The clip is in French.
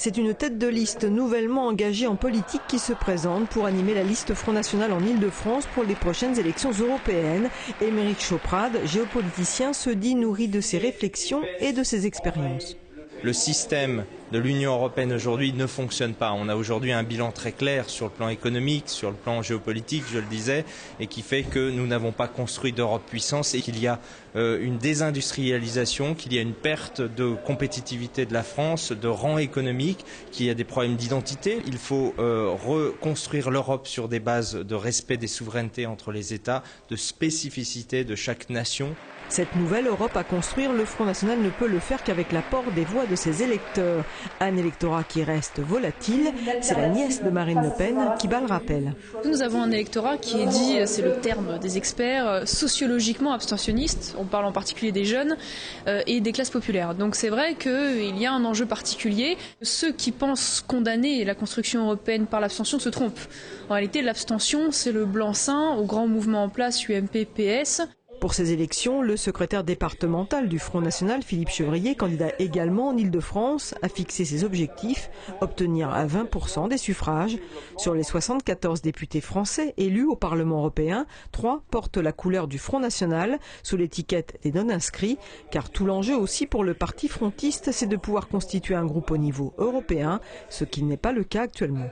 C'est une tête de liste nouvellement engagée en politique qui se présente pour animer la liste Front National en Île-de-France pour les prochaines élections européennes. Émeric Choprade, géopoliticien, se dit nourri de ses réflexions et de ses expériences. Le système de l'Union européenne aujourd'hui ne fonctionne pas. On a aujourd'hui un bilan très clair sur le plan économique, sur le plan géopolitique, je le disais, et qui fait que nous n'avons pas construit d'Europe puissance et qu'il y a une désindustrialisation, qu'il y a une perte de compétitivité de la France, de rang économique, qu'il y a des problèmes d'identité. Il faut reconstruire l'Europe sur des bases de respect des souverainetés entre les États, de spécificité de chaque nation. Cette nouvelle Europe à construire, le Front National ne peut le faire qu'avec l'apport des voix de ses électeurs. Un électorat qui reste volatile, c'est la nièce de Marine Le Pen qui bat le rappel. Nous avons un électorat qui est dit, c'est le terme des experts, sociologiquement abstentionniste. On parle en particulier des jeunes et des classes populaires. Donc c'est vrai qu'il y a un enjeu particulier. Ceux qui pensent condamner la construction européenne par l'abstention se trompent. En réalité, l'abstention, c'est le blanc-seing au grand mouvement en place UMP-PS. Pour ces élections, le secrétaire départemental du Front National, Philippe Chevrier, candidat également en Île-de-France, a fixé ses objectifs, obtenir à 20% des suffrages. Sur les 74 députés français élus au Parlement européen, 3 portent la couleur du Front National sous l'étiquette des non-inscrits, car tout l'enjeu aussi pour le parti frontiste, c'est de pouvoir constituer un groupe au niveau européen, ce qui n'est pas le cas actuellement.